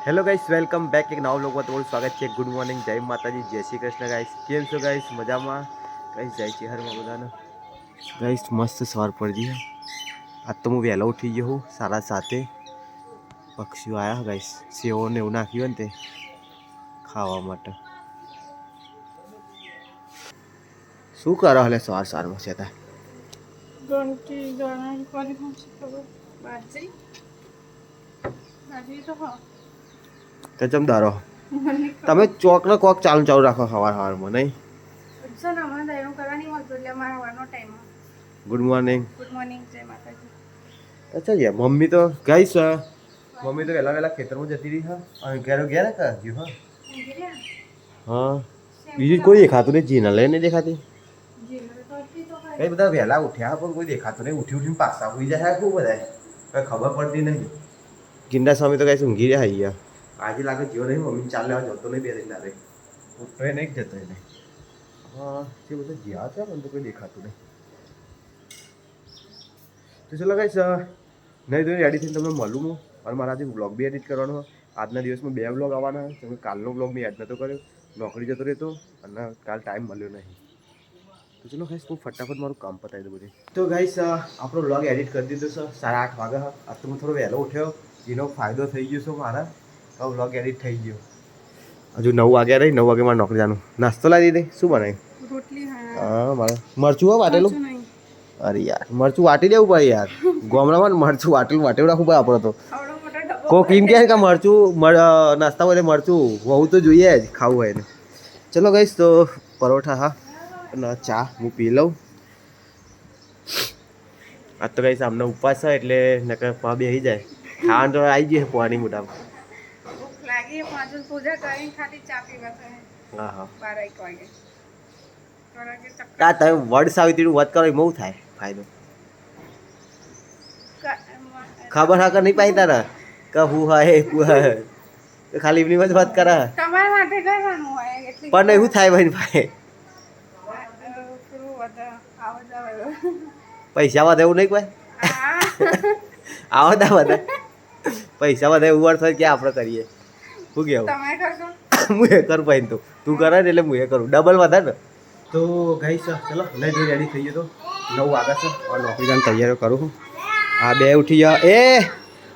Hello guys, welcome back એક નવા વ્લોગમાં તમારું સ્વાગત છે. ગુડ મોર્નિંગ, જય માતાજી, જય શ્રી કૃષ્ણ ગાઈસ. કેમ છો ગાઈસ? મજામાં ગાઈસ? જય શ્રી હરમાં બધાને ગાઈસ. મસ્ત સવાર પડી ગઈ. આજ તો હું વહેલો ઉઠી ગયો હું 7:30. પક્ષીઓ આવ્યા ગાઈસ, સેવોને એવું નાખ્યું ને તે ખાવા માટે. શું કરો હલે સવાર સવારમાં છે તા? ઘંટી જણાઈ કરી હું છે ખબર બાજરી બાજરી તો હા તો ચમ દારો તમે ચોક ને કોક ચાલુ રાખો સવારમાં નહીં? સર અમારે દૈણું કરવાની મળતું એટલે અમારા હવાનો time. Good morning. Good morning, જય માતાજી. અચ્છા યાર, મમ્મી તો ગાઈસ મમ્મી તો વહેલા ખેતરમાં જતી રહી હા અને ઘેરો ઘેર કરજો હા. હા, બીજું કોઈ દેખાતું નહીં, જીના લઈને દેખાતી. કઈ બધા વહેલા ઉઠ્યા પણ કોઈ દેખાતું નહીં. ઉઠીને પાછા ઉઈ જાય ખૂબ બધા, કઈ ખબર પડતી નહીં. ગિંડા સ્વામી તો કઈ ઊંઘી રહ્યા અહીંયા. આજે લાગે જીવો નહીં, મમ્મી ચાલ લેવા જતો નહીં, બે દિન લાગે ઉઠતો નહીં જતો નહીં. હા, જે બધા જ્યાં છે મને તો કોઈ દેખાતું નહીં. તો ચલો ગાઈસ, નહીં તો રેડી થઈને તમને મળું હું. અને મારા આજે વ્લોગ બી એડિટ કરવાનો હોય. આજના દિવસમાં 2 વ્લોગ આવવાના છે. તમે કાલનો વ્લોગ મેં એડ નહોતો કર્યો, નોકરી જતો રહેતો અને કાલ ટાઈમ મળ્યો નહીં. તો ચલો ગાઈસ, હું ફટાફટ મારું કામ પતાવી દઉં બધું. તો ગાઈસ, આપણો વ્લોગ એડિટ કરી દીધો છે 8:30 વાગે. આજ તો હું થોડો વહેલો ઉઠ્યો, એનો ફાયદો થઈ ગયો છે મારા. તો વ્લોગ એડિટ થઈ ગયો. હજુ 9 વાગ્યા રહી, 9 વાગે મારે નોકરી જવાનું. નાસ્તો લાવી દે. શું બનાવ્યું? રોટલી. હા, મારે મરચું હો વાટેલું. અરે યાર, મરચું વાટી દેવું પડે યાર. ગામડામાં મરચું વાટેલું રાખવું પડે આપણે તો. કોક એમ કહે કે મરચું નાસ્તા હોય મરચું હોવું તો જોઈએ જ, ખાવું હોય ને. ચલો ગાઈસ, તો પરોઠા હા અને ચા હું પી લઉં. આજ તો ગાઈસ આમને ઉપવાસ છે એટલે નકર પા બેસી જાય. ખાવાનું તો આવી ગયું પોવાની મોટામાં. લાગી પાંચ પૂજા કરીને ખાલી ચા પીવા થાય. હા હા, 12 વાગે. તા તમે વડ સાવિત્રીનું વધ કરો એમાં શું થાય ફાયદો? ખબર હા કે નહીં પાઈ તારા કે હું હા ખાલી ઇવનિંગમાં જ વાત કરા. તમારા માટે કરવાનું હોય એટલે પણ એવું થાય ભાઈ ભાઈ પૈસા વધે એવું નહીં કોઈ આવો તા બધા પૈસા વધે એવું અર્થ હોય કે આપણે કરીએ. શું કેવું? તમે કરશો? હું એ કરું ભાઈ, તું કરે ને એટલે હું એ કરું, ડબલ વધે ને. તો ગાઈસ ચલો લઈ જઈ રેડી થઈ ગયો. તો 9 વાગ્યા છે અને નોકરી જવાની તૈયારીઓ કરું છું. આ બે ઉઠી ગયા. એ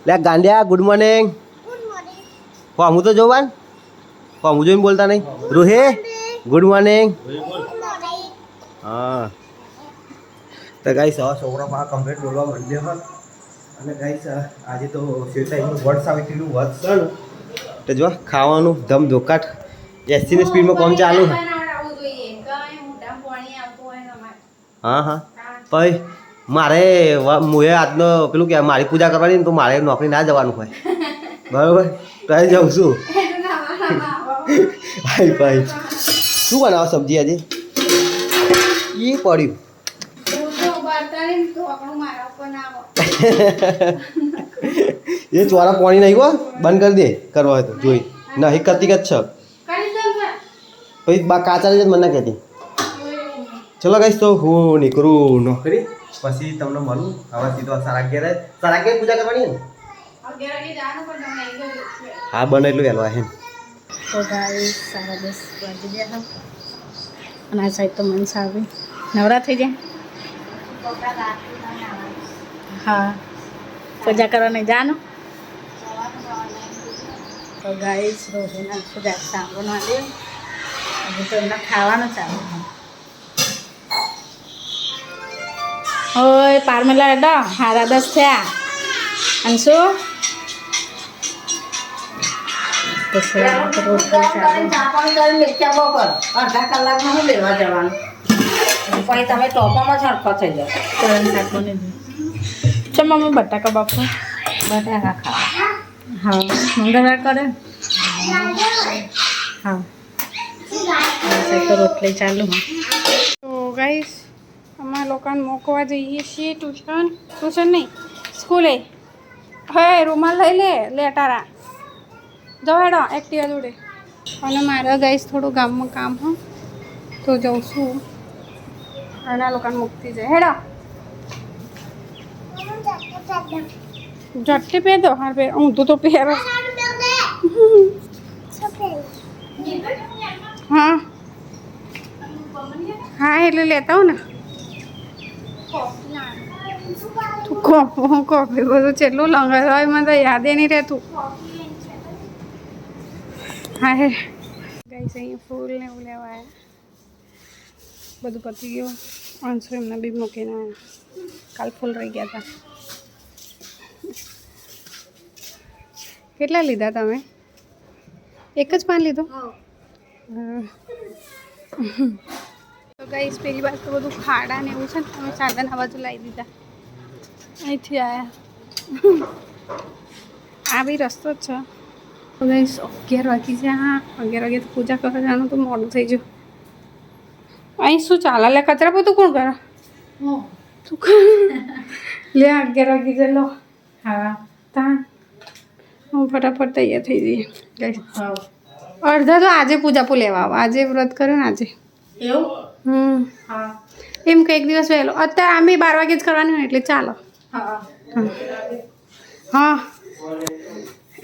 લે ગાંડિયા, ગુડ મોર્નિંગ. હું તો જોવાન હું જોઈને બોલતા નહીં. રૂહે ગુડ મોર્નિંગ. હા, તો ગાઈસ હવે છોકરા પાસે કમ્પ્લીટ બોલવા માંડ્યો હોય. અને ગાઈસ આજે તો વડ સાવિત્રીનું વધ છે ને, તો જો ખાવાનું ધમ ધોકાટ 80 ની સ્પીડમાં કામ ચાલુ. હા હા, પછી મારે મુએ આજનો પેલું કે મારી પૂજા કરવાની તો મારે નોકરી ના જવાનું હોય બરાબર. તો અહીં જાઉં છું. ભાઈ ભાઈ શું બનાવો સબ્જી આજે? એ પડ્યું એ ચોરા પાણી નહીં હો, બંધ કરી દે કરવા હોય તો જોઈ નહીં કરતી કચ્છ પછી કાચા જ મને ના કહેતી. ચલો ગાઈસ, તો હું નીકળું નોકરી, પછી તમને મળું. હવે સીધો 11:30 પૂજા કરવાની ને? હા, બને એટલું વહેલું આવે. તો ગાઈસ 10:30 વાગી ગયા અને આ સાઈડ તો મનસ આવી નવરા થઈ જાય. હા, પૂજા કરવાની જાનો. તો ગાઈસ રોહિના પૂજા સાંભળવા દે. હજુ તો એમને ખાવાનું ચાલુ. ઓય પારમેલા એડા 10:30 થયા. અને શું અડધા કલાકમાં હું લેવા જવાનું પછી તમે ટોપામાં સરખો થઈ જાવ. ચલ મમ્મી બટાકા બાપુ બટાકા ખાવા. હા, મંગળવાર કરે. હા, તો રોટલી ચાલુ. તો ગાઈસ અમારા લોકોને મૂકવા જઈએ છીએ ટ્યુશન નહીં, સ્કૂલે. હે રૂમાલ લઈ લે લેટારા જવાડો એક્ટિવા જોડે. અને મારા ગાઈસ થોડું ગામમાં કામ હા તો જાઉં છું. અને આ લોકોને મૂકતી જાય. હેડો જટ્ટી પહેર દો. હા પહેર, ઊંધું તો પહેરો. એટલે લેતા હો ને તું કોફી બધું કેટલું લંગર હોય મને તો યાદ નહીં રહેતું હા હે ગાઈસ અહીંયા ફૂલ ને એવું લેવા આવ્યા બધું પતી ગયું 500 એમના બી મૂકીને આવ્યા કાલ ફૂલ રહી ગયા હતા કેટલા લીધા તમે એક જ પાન લીધું તો ગાઈસ પેલી વાત તો બધું ખાડા ને એવું છે ને તમે સાધન આ બાજુ લાવી દીધા અહીંથી આવ્યા આ બી રસ્તો જ છે તો ગાઈસ 11 વાગી છે હા 11 વાગે તો પૂજા કરવા જવાનું તો મોડું થઈ ગયું અહીં શું ચાલે લે કચરા બધું કોણ કરે તું લે 11 વાગી છે લો હા તા હું ફટાફટ તૈયાર થઈ જઈએ ગાઈસ અડધા તો આજે પૂજા પો લેવા આવો આજે વ્રત કર્યો ને આજે એવું હા એમ કે એક દિવસ વહેલો અત્યારે આમ 12 વાગે જ કરવાનું હોય એટલે ચાલો હા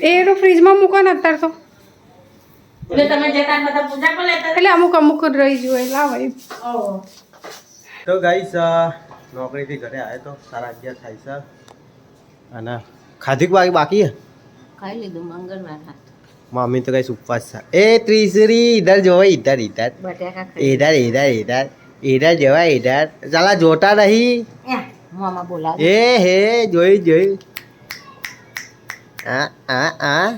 એ તો ફ્રીજમાં મૂકો ને અત્યારે તો એટલે અમુક રહી જોઈએ લાવો એમ તો ગાઈસ નોકરીથી ઘરે આવ્યો તો 11:30 થાય છે અને ખાધી વાગે બાકી હે ખાઈ લીધું મંગળવાર હાથ मम्मी तो कहीं उपवास था ए त्रिशरी इधर जो है इधर इधर બટાકા इधर इधर इधर इधर जो है इधर साला जोता नहीं મામા બોલા ए हे જોઈ જોઈ આ આ આ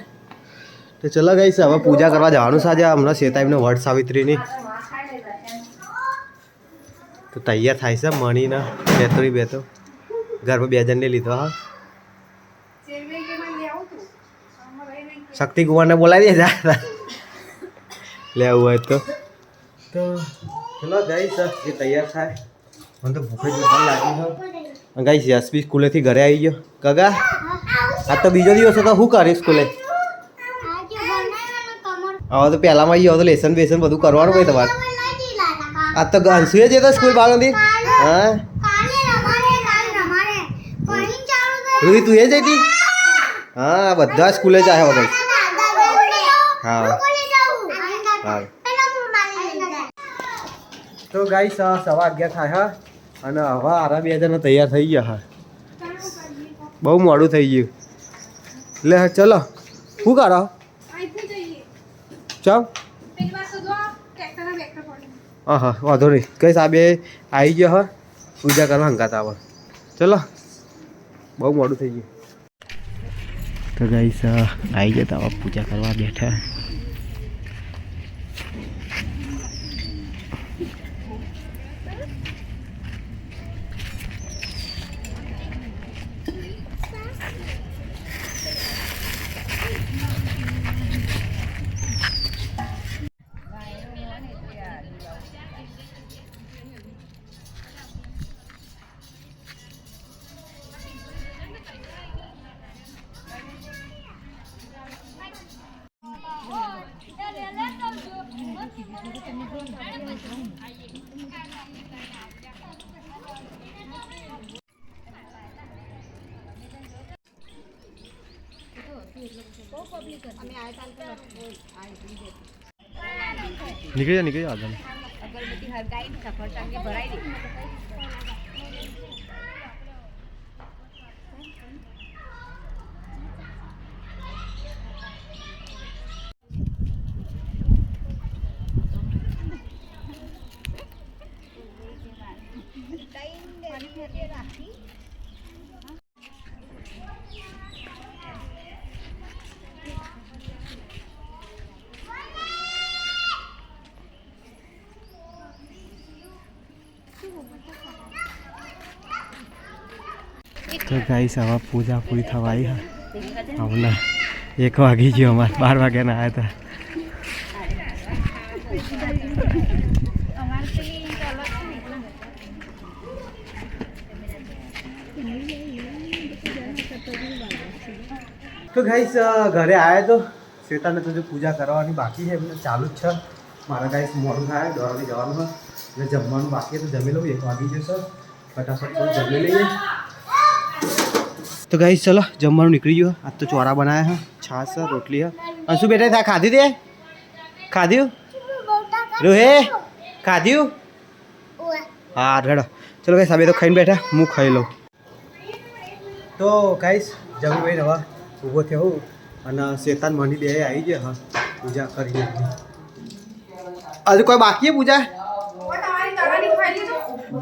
તો ચલો ગાઈસ હવે પૂજા કરવા જવાનું છે આજે હમણાં શેતાઈનો વટ સાવિત્રીની તો તૈયાર થાય છે મણીને બેતરી બેતો ઘરમાં બે જણને લીધો હા શક્તિ કુમારને બોલાવી દે જા લેવું હોય તો ચલો ગાઈસ એ તૈયાર થાય મને તો ભૂખ જ લાગી છે ગાઈસ યશવી સ્કૂલેથી ઘરે આવી ગયો કગા આ તો બીજો દિવસ હતો શું કરી સ્કૂલે હવે તો પહેલામાં ગયો તો લેસન બેસન બધું કરવાનું હોય તમારે આ તો અંશુએ જતો સ્કૂલ બાળંદી હા રૂહી તું એ જતી હા બધા સ્કૂલે જાય હવે ગાઈસ હા હા તો ગાઈસ 11:15 થાય હા અને હવે આરા બે જણા તૈયાર થઈ ગયા હા બહુ મોડું થઈ ગયું લે ચલો શું કરો ચાલ હા હા વાંધો નહીં કઈ આ બે આવી ગયો હા પૂજા કરવા હંકાતા આવે ચલો બહુ મોડું થઈ ગયું તો ગાઈસ આવી જતા હવે પૂજા કરવા બેઠા નીકળી જા આગળ અગરબત્તી હરગાઈ સફરજન ભરાઈ દી તો ગાઈસ હવે પૂજા પૂરી થવા આવી હા હમણાં 1 વાગી ગયો અમારે 12 વાગ્યાના આવ્યા હતા તો ગાઈસ ઘરે આવ્યા તો શ્વેતાને તો પૂજા કરવાની બાકી છે એમને ચાલુ જ છે મારા ગાઈસ મોડું થાય દોડવાથી જવાનું હોય એટલે જમવાનું બાકી તો જમી લઉં 1 વાગી જશે ફટાફટ જમી લઈએ તો ગાઈસ ચલો જમવાનું નીકળી ગયો આજ તો ચોરા બનાવ્યા હે છાશ છે રોટલી હે અંશુ બેટા થા ખાધી તે ખાધ્યું રોહે ખાધ્યું હા રેડો ચલો ગાઈસ અમે તો ખાઈને બેઠા હું ખાઈ લઉં તો ગાઈસ જમીભાઈ હવે ઊભો થયો હું અને શેતાન મની બે આવી ગયા હા પૂજા કરી હજુ કોઈ બાકી પૂજા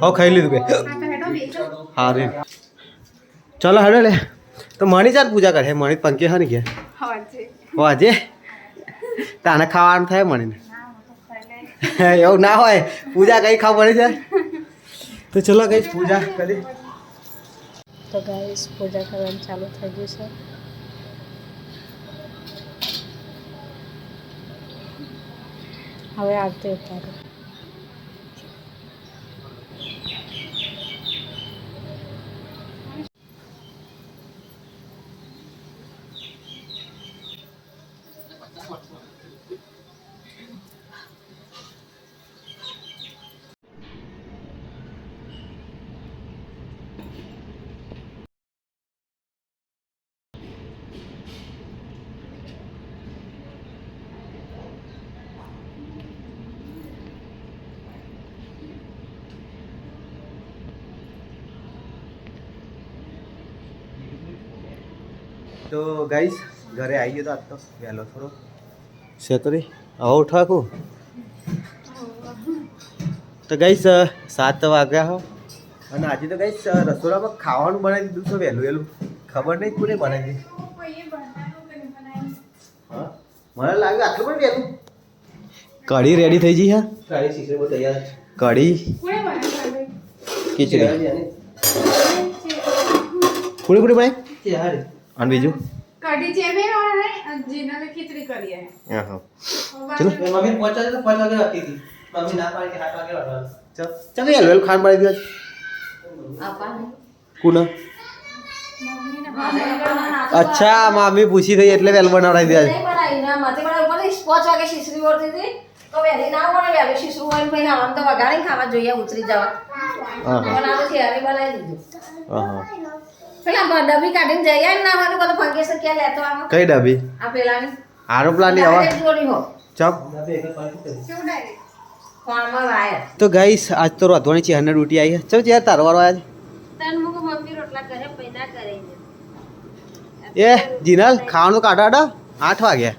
હા ખાઈ લીધું બે હા રે ચલો હેડો લે તો મણી ચાલ પૂજા કરે મણી પંકે હા ને કે આજે તાને ખાવાનું થાય મણીને એવું ના હોય પૂજા કઈ ખાવ પડે છે તો ચલો કઈ પૂજા કરી તો ગાઈસ પૂજા કરવાનું ચાલુ થઈ ગયું છે હવે આરતી ઉતારો તો ગાઈસ ઘરે આવી ગયો તો આજ તો વહેલો થોડો શેતરી આવો ઉઠાકું તો ગાઈસ 7 વાગ્યા હો અને આજે તો ગાઈસ રસોડામાં ખાવાનું બનાવી દીધું છે વહેલું વહેલું ખબર નહીં કોને બનાવી હા મને લાગ્યું આટલું પણ વહેલું કઢી રેડી થઈ ગઈ હા કઢી શીખરે બહુ તૈયાર કઢી ખીચડી પૂરી પૂરી બનાવી અને બીજું કઢી જેમે હોય જીનાલે ખીચડી કરીએ હા હા ચલો મમ્મી 5 વાગે રાખી હતી મમ્મી ના પાડી કે 7 વાગે વાળવાનું ચલ ચાલ યાર વેલ ખાન પાડી દીધા કોના અચ્છા મામી પૂછી થઈ એટલે વેલ બનાવડાવી દીધા નહીં બનાવી ના માથે બનાવી ઉપર 5 વાગે શીશરી ઓરતી હતી તો વેલી ના બનાવી આવે શીશરું હોય ભાઈ આમ તો વગાડીને ખાવા જોઈએ ઉતરી જવા હા બનાવે છે હવે બનાવી દીધું હા પેલા ડબ્બી કાઢીને જઈ આવી ના હોય તો ફંકેશન ક્યાં લેતો આમ કઈ ડાબી આ પેલાની આરો પ્લાન ની આવા જોડી હો ચપ કોણમાં વાયર તો ગાઈસ આજ તો રાધવાની છે 100 ડ્યુટી આવી ચલ યાર તારો વારો આજ તન મુકો મમ્મી રોટલા કરે પૈદા કરે એ જીનલ ખાવાનું કાઢો આડો 8 વાગ્યા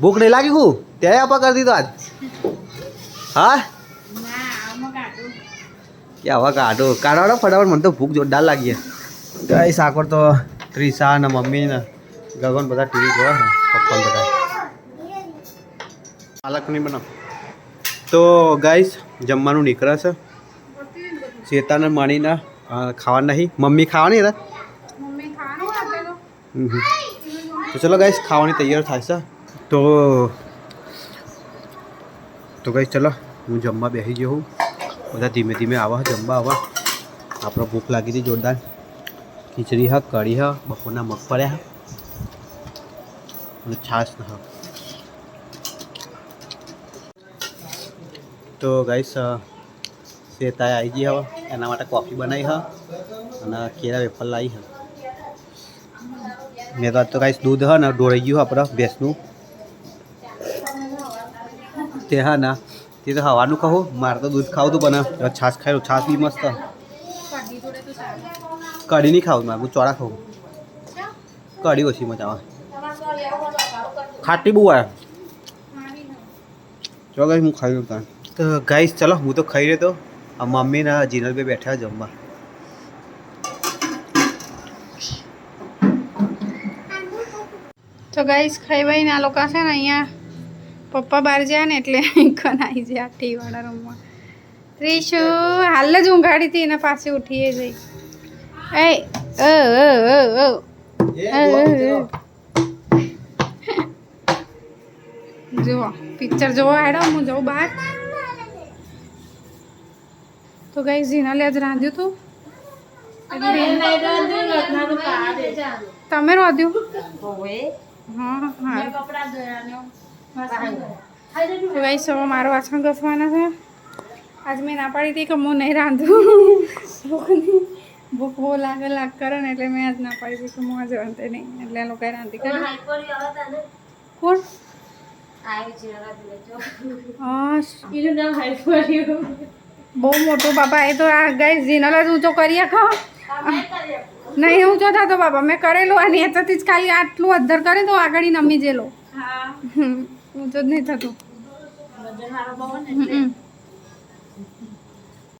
ભૂખ નહીં લાગી હું ત્યારે આપા કરી દીધો આજ હા કે આવા કાઢો કાઢો ફટાફટ મને તો ભૂખ જોરદાર લાગી ગાઈસ આકોર તો ત્રિષા ને મમ્મી ને ગગન બધા ટીવી જોવે છે પપ્પા બધા પાલક નહીં બનાવ તો ગાઈસ જમવાનું નીકળે છે શેતાને માણીના ખાવા નહીં મમ્મી ખાવાની હતા મમ્મી ખાવાનું આપેલો તો ચલો ગાઈસ ખાવાની તૈયાર થાય છે તો ગાઈસ ચલો હું જમવા બેસી ગયો હું બધા ધીમે ધીમે આવા જમવા આવા આપણે ભૂખ લાગી હતી જોરદાર ખીચડી હા કઢી હા બપોરના મગફળ્યા હા અને છાશ હા તો ગાઈસ શેતાએ આવી ગઈ હવે એના માટે કોફી બનાવી હા અને કેળા વેફર લાવી હા મેં તો આજ તો ગાઈસ દૂધ હા ને ઢોળાઈ ગયું આપણે ભેંસનું તે હા ના તે તો હવાનું કહું મારે તો દૂધ ખાવું તું પણ છાશ ખાયું છાશ બી મસ્ત કઢી નહીં ખાવું મારે હું ચોળા ખાવું કઢી ઓછી મજા આવે ખાટી બહુ આવે ચલો ગાઈસ હું ખાઈ લઉં ત્યાં તો ગાઈસ ચલો હું તો ખાઈ રહ્યો તો મમ્મી ને જીનલ બે બેઠા જમવા તો ગાઈસ ખાઈ ભાઈ આ લોકો છે ને અહીંયા પપ્પા બહાર જાય ને એટલે કન આવી જાય આ ટી વાળા રૂમમાં ત્રીશુ હાલ જ ઊંઘાડી હતી એના પાસે ઉઠીએ જઈ એ જુઓ પિક્ચર જોવા હેડો હું જાઉં બહાર તો ગાઈસ જીનાલે આજ રાંધ્યું હતું તમે રાંધ્યું હા હા તો ગાઈસ હવે મારો વાસણ ઘસવાના છે આજ મેં ના પાડી હતી કે હું નહીં રાંધું ભૂખ બહુ લાગ કરે ને એટલે મેં આજ ના પાડી હતી કે હું આજે વાંધે નહીં એટલે આ લોકોએ રાંધી કરી કોણ બહુ મોટું બાપા એ તો આ ગાઈસ જીનલ જ ઊંચો કરી શકો નહીં ઊંચો થતો બાપા મેં કરેલું અને એથી જ ખાલી આટલું અધ્ધર કરે તો આગળ નમી જેલો ઊંચો જ નહીં થતું